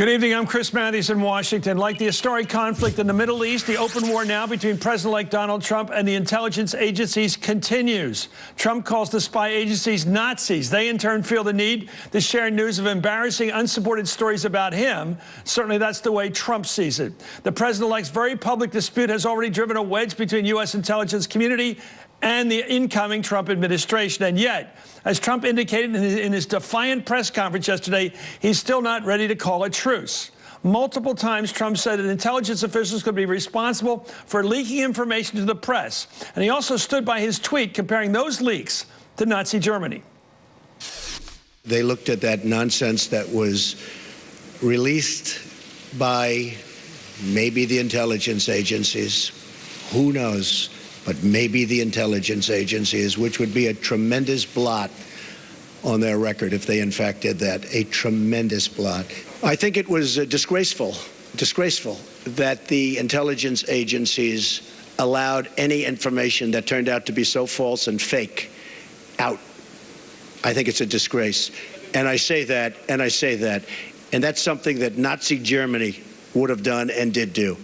Good evening. I'm Chris Matthews in Washington. Like the historic conflict in the Middle East, the open war now between President-elect Donald Trump and the intelligence agencies continues. Trump calls the spy agencies Nazis. They, in turn, feel the need to share news of embarrassing, unsupported stories about him. Certainly, that's the way Trump sees it. The president-elect's very public dispute has already driven a wedge between U.S. intelligence community and the incoming Trump administration. And yet, as Trump indicated in his defiant press conference yesterday, he's still not ready to call a truce. Multiple times, Trump said that intelligence officials could be responsible for leaking information to the press. And he also stood by his tweet comparing those leaks to Nazi Germany. They looked at that nonsense that was released by maybe the intelligence agencies. Who knows? But maybe the intelligence agencies, which would be a tremendous blot on their record if they in fact did that, a tremendous blot. I think it was disgraceful that the intelligence agencies allowed any information that turned out to be so false and fake out. I think it's a disgrace. And I say that, and that's something that Nazi Germany would have done and did do.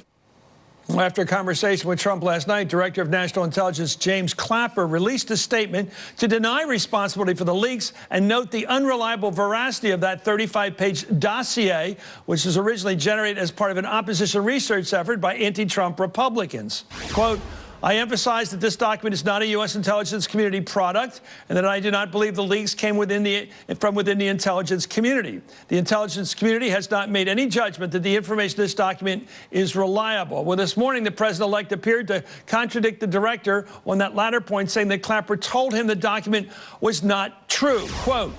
After a conversation with Trump last night, Director of National Intelligence James Clapper released a statement to deny responsibility for the leaks and note the unreliable veracity of that 35-page dossier, which was originally generated as part of an opposition research effort by anti-Trump Republicans. Quote, I emphasize that this document is not a U.S. intelligence community product and that I do not believe the leaks came from within the intelligence community. The intelligence community has not made any judgment that the information in this document is reliable. Well, this morning, the president-elect appeared to contradict the director on that latter point, saying that Clapper told him the document was not true. Quote,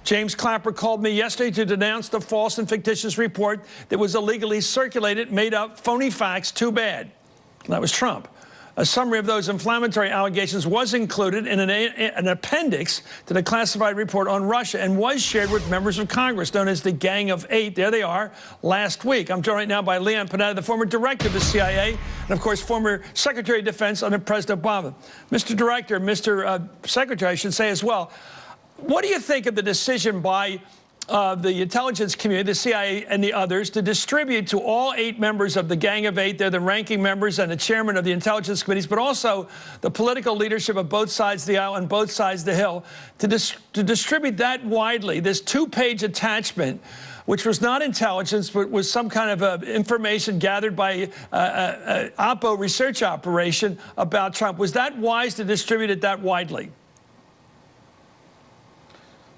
James Clapper called me yesterday to denounce the false and fictitious report that was illegally circulated, made up phony facts, too bad. That was Trump. A summary of those inflammatory allegations was included in an appendix to the classified report on Russia and was shared with members of Congress, known as the Gang of Eight. There they are, last week. I'm joined right now by Panetta, the former director of the CIA, and, of course, former Secretary of Defense under President Obama. Mr. Director, Mr. Secretary, I should say as well, what do you think of the decision by the intelligence community, the CIA and the others, to distribute to all 8 members of the Gang of Eight, they're the ranking members and the chairman of the intelligence committees, but also the political leadership of both sides of the aisle and both sides of the hill, to distribute that widely, this 2-page attachment, which was not intelligence, but was some kind of information gathered by Oppo research operation about Trump. Was that wise to distribute it that widely?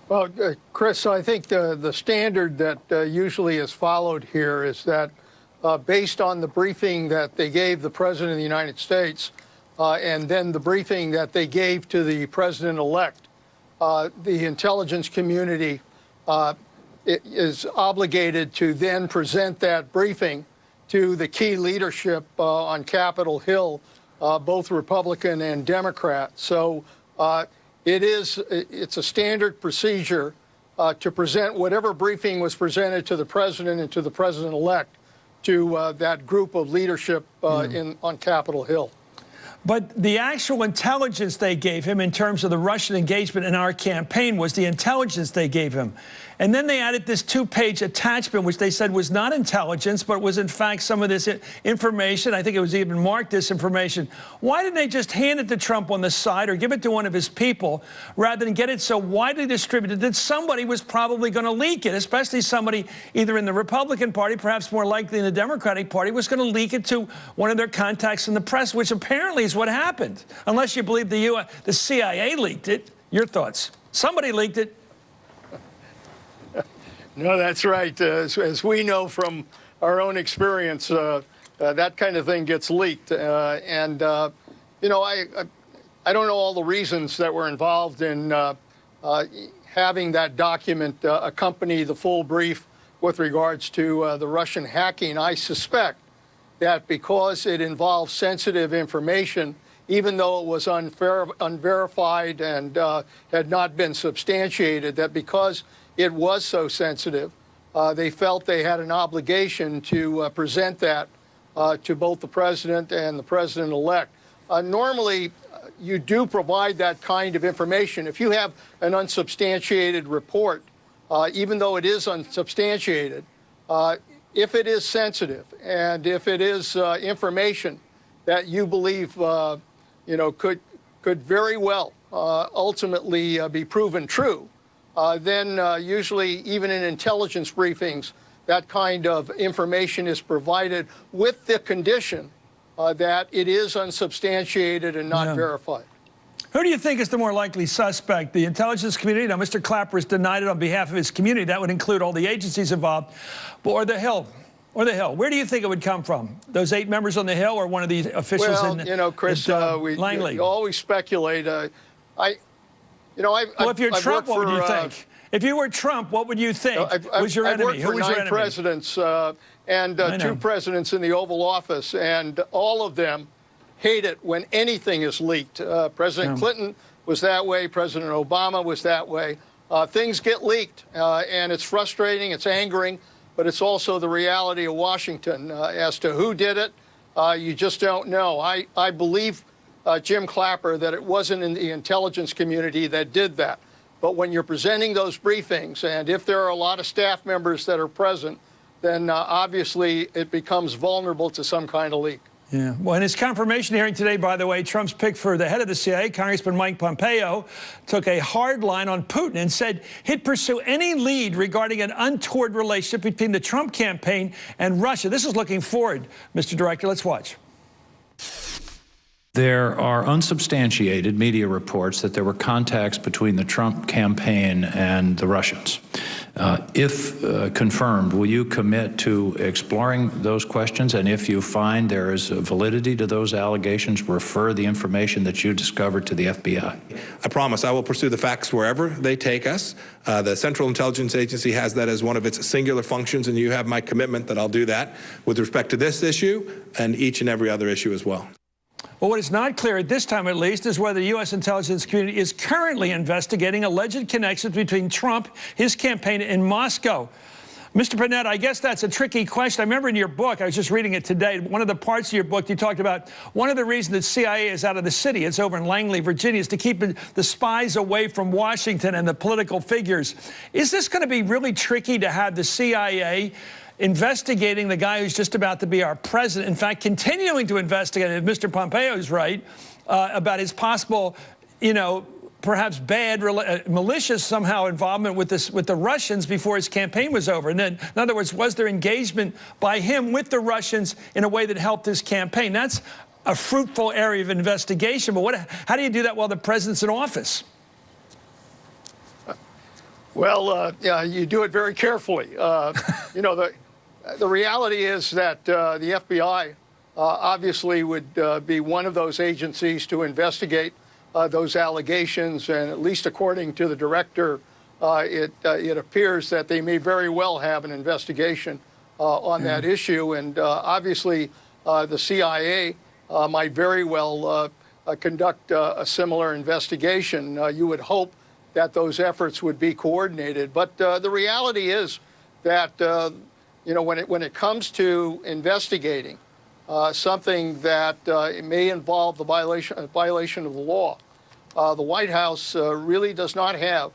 Well, Chris, I think the standard that usually is followed here is that based on the briefing that they gave the President of the United States and then the briefing that they gave to the President-elect, the intelligence community is obligated to then present that briefing to the key leadership on Capitol Hill, both Republican and Democrat. So it's a standard procedure to present whatever briefing was presented to the president and to the president-elect to that group of leadership on Capitol Hill. But the actual intelligence they gave him in terms of the Russian engagement in our campaign was the intelligence they gave him. And then they added this 2-page attachment, which they said was not intelligence, but was in fact some of this information. I think it was even marked disinformation. Why didn't they just hand it to Trump on the side or give it to one of his people rather than get it so widely distributed that somebody was probably going to leak it, especially somebody either in the Republican Party, perhaps more likely in the Democratic Party, was going to leak it to one of their contacts in the press, which apparently is what happened, unless you believe the CIA leaked it. Your thoughts? Somebody leaked it. No, that's right. As we know from our own experience, that kind of thing gets leaked. You know, I don't know all the reasons that were involved in having that document accompany the full brief with regards to the Russian hacking. I suspect that because it involves sensitive information, even though it was unverified and had not been substantiated, that because it was so sensitive, they felt they had an obligation to present that to both the president and the president-elect. Normally, you do provide that kind of information. If you have an unsubstantiated report, even though it is unsubstantiated, If it is sensitive and if it is information that you believe, could very well ultimately be proven true, then usually even in intelligence briefings, that kind of information is provided with the condition that it is unsubstantiated and not verified. Who do you think is the more likely suspect? The intelligence community? Now, Mr. Clapper has denied it on behalf of his community. That would include all the agencies involved. Or the Hill? Or the Hill? Where do you think it would come from? Those 8 members on the Hill or one of the officials Chris, Langley? We always speculate. Well, if you're Trump, what would you think? If you were Trump, what would you think was your enemy? Who was your enemy? I've worked for 9 presidents and 2 presidents in the Oval Office, and all of them hate it when anything is leaked. President Clinton was that way. President Obama was that way. Things get leaked, and it's frustrating. It's angering, but it's also the reality of Washington. As to who did it, you just don't know. I believe Jim Clapper that it wasn't in the intelligence community that did that. But when you're presenting those briefings, and if there are a lot of staff members that are present, then obviously it becomes vulnerable to some kind of leak. Yeah. Well, in his confirmation hearing today, by the way, Trump's pick for the head of the CIA, Congressman Mike Pompeo, took a hard line on Putin and said he'd pursue any lead regarding an untoward relationship between the Trump campaign and Russia. This is looking forward, Mr. Director. Let's watch. There are unsubstantiated media reports that there were contacts between the Trump campaign and the Russians. If confirmed, will you commit to exploring those questions? And if you find there is validity to those allegations, refer the information that you discovered to the FBI? I promise I will pursue the facts wherever they take us. The Central Intelligence Agency has that as one of its singular functions, and you have my commitment that I'll do that with respect to this issue and each and every other issue as well. Well, what is not clear at this time, at least, is whether the U.S. intelligence community is currently investigating alleged connections between Trump, his campaign, and Moscow. Mr. Panetta, I guess that's a tricky question. I remember in your book, I was just reading it today, one of the parts of your book, you talked about one of the reasons that CIA is out of the city, it's over in Langley, Virginia, is to keep the spies away from Washington and the political figures. Is this going to be really tricky to have the CIA investigating the guy who's just about to be our president, in fact, continuing to investigate, if Mr. Pompeo is right, about his possible, perhaps bad, malicious somehow involvement with the Russians before his campaign was over? And then, in other words, was there engagement by him with the Russians in a way that helped his campaign? That's a fruitful area of investigation, but how do you do that while the president's in office? Well, you do it very carefully. The reality is that the FBI obviously would be one of those agencies to investigate those allegations, and at least according to the director, it appears that they may very well have an investigation on that issue, and obviously the CIA might very well conduct a similar investigation. You would hope that those efforts would be coordinated, but the reality is that when it comes to investigating something that may involve the violation of the law, the White House really does not have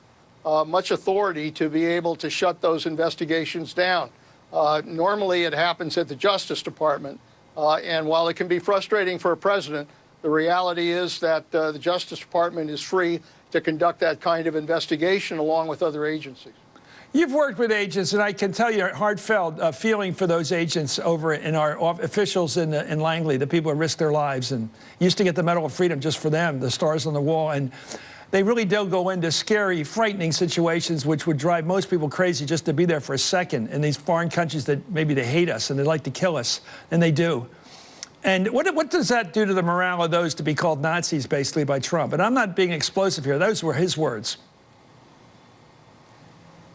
much authority to be able to shut those investigations down. Normally, it happens at the Justice Department, and while it can be frustrating for a president, the reality is that the Justice Department is free to conduct that kind of investigation along with other agencies. You've worked with agents, and I can tell you a heartfelt feeling for those agents over in our officials in Langley, the people who risk their lives and used to get the Medal of Freedom just for them, the stars on the wall. And they really do go into scary, frightening situations, which would drive most people crazy just to be there for a second in these foreign countries that maybe they hate us and they like to kill us, and they do. And what does that do to the morale of those to be called Nazis, basically, by Trump? And I'm not being explosive here. Those were his words.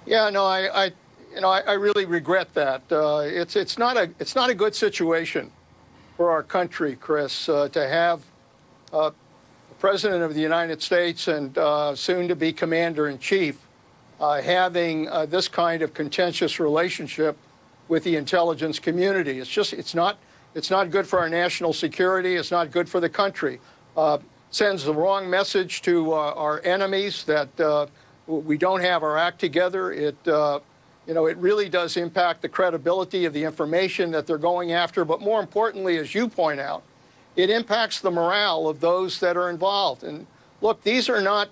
Yeah, no, I really regret that. It's not a good situation for our country, Chris, to have the President of the United States and soon to be Commander-in-Chief having this kind of contentious relationship with the intelligence community. It's not good for our national security. It's not good for the country. Sends the wrong message to our enemies that we don't have our act together. It You know, it really does impact the credibility of the information that they're going after. But more importantly, as you point out, it impacts the morale of those that are involved. And look, these are not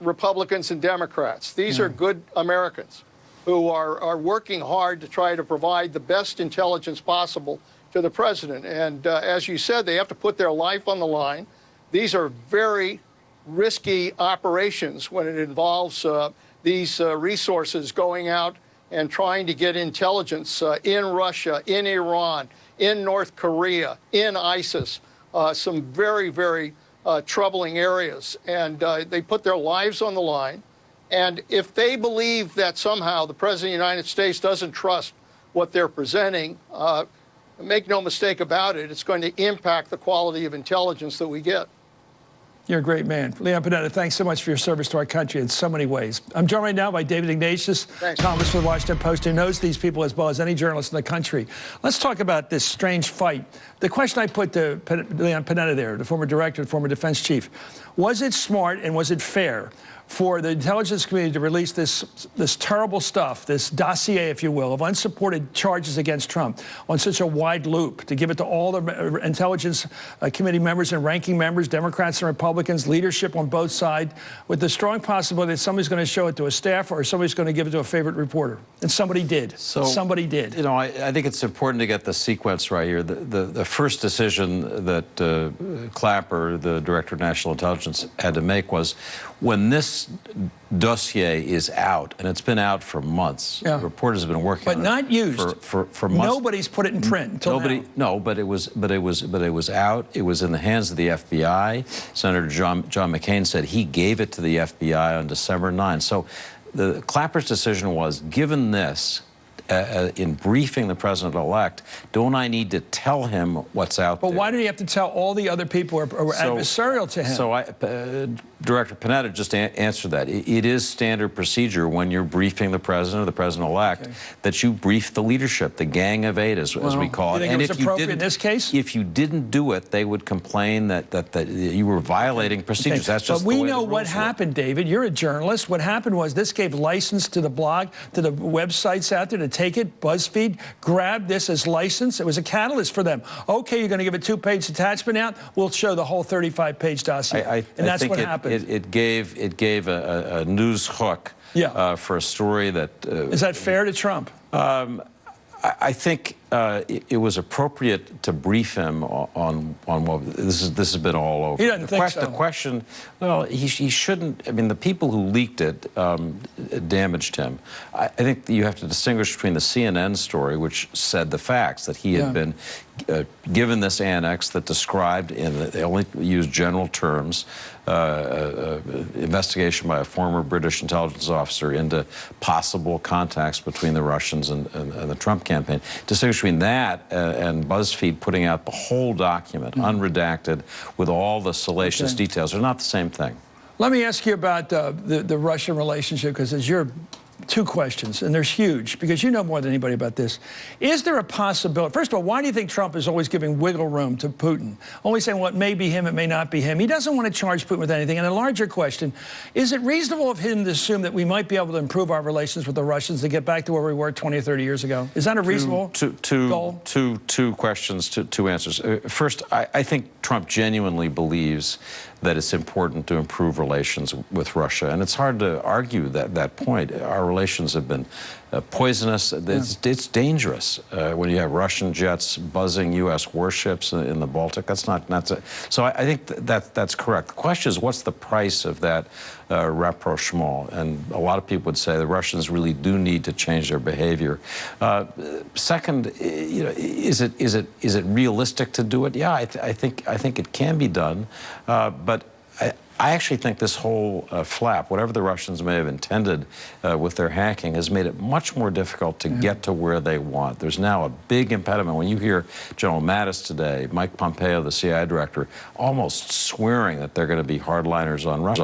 Republicans and Democrats. These are good Americans who are working hard to try to provide the best intelligence possible to the president. And as you said, they have to put their life on the line. These are very risky operations when it involves these resources going out and trying to get intelligence in Russia, in Iran, in North Korea, in ISIS, some very, very troubling areas. And they put their lives on the line. And if they believe that somehow the President of the United States doesn't trust what they're presenting, make no mistake about it, it's going to impact the quality of intelligence that we get. You're a great man. Leon Panetta, thanks so much for your service to our country in so many ways. I'm joined right now by David Ignatius, columnist for the Washington Post, who knows these people as well as any journalist in the country. Let's talk about this strange fight. The question I put to Leon Panetta there, the former director, the former defense chief, was it smart and was it fair for the intelligence community to release this terrible stuff, this dossier, if you will, of unsupported charges against Trump on such a wide loop, to give it to all the intelligence committee members and ranking members, Democrats and Republicans, leadership on both sides, with the strong possibility that somebody's going to show it to a staffer or somebody's going to give it to a favorite reporter? And somebody did. So, somebody did. You know, I think it's important to get the sequence right here. The first decision that Clapper, the director of national intelligence, had to make was, when this dossier is out, and it's been out for months. Reporters have been working on it. But not used. For months. Nobody's put it in print until now. No, but it was out. It was in the hands of the FBI. Senator John McCain said he gave it to the FBI on December 9. So the Clapper's decision was, given this, in briefing the president-elect, don't I need to tell him what's out there? But why did he have to tell all the other people who are adversarial to him? So Director Panetta just answered that. It is standard procedure when you're briefing the president or the president-elect that you brief the leadership, the Gang of Eight, as we call it. And if you didn't, in this case? If you didn't do it, they would complain that you were violating procedures. That's just the way the way know what happened, David. You're a journalist. What happened was this gave license to the blog, to the websites out there to take it. BuzzFeed grabbed this as license. It was a catalyst for them. Okay, you're going to give a 2-page attachment out. We'll show the whole 35-page dossier. And that's what happened. It gave a news hook for a story that... Is that fair to Trump? I think it was appropriate to brief him on what this has been all over. He doesn't think so. The question, well, he shouldn't. I mean, the people who leaked it damaged him. I think that you have to distinguish between the CNN story, which said the facts, that he had been given this annex that described, they only used general terms, investigation by a former British intelligence officer into possible contacts between the Russians and the Trump campaign. Distinguish between that and BuzzFeed putting out the whole document, unredacted, with all the salacious details. They're not the same thing. Let me ask you about the Russian relationship, because it's your... Two questions, and they're huge, because you know more than anybody about this. Is there a possibility? First of all, why do you think Trump is always giving wiggle room to Putin? Only saying, well, it may be him, it may not be him. He doesn't want to charge Putin with anything. And a larger question, is it reasonable of him to assume that we might be able to improve our relations with the Russians to get back to where we were 20 or 30 years ago? Is that a reasonable goal? Two questions, two answers. First, I think Trump genuinely believes that it's important to improve relations with Russia. And it's hard to argue that point. Our relations have been poisonous. It's dangerous when you have Russian jets buzzing U.S. warships in the Baltic. That's not so I think that's correct. The question is, what's the price of that rapprochement? And a lot of people would say the Russians really do need to change their behavior. Second, you know, is it realistic to do it? Yeah, I think it can be done, but I actually think this whole flap, whatever the Russians may have intended with their hacking, has made it much more difficult to get to where they want. There's now a big impediment. When you hear General Mattis today, Mike Pompeo, the CIA director, almost swearing that they're going to be hardliners on Russia,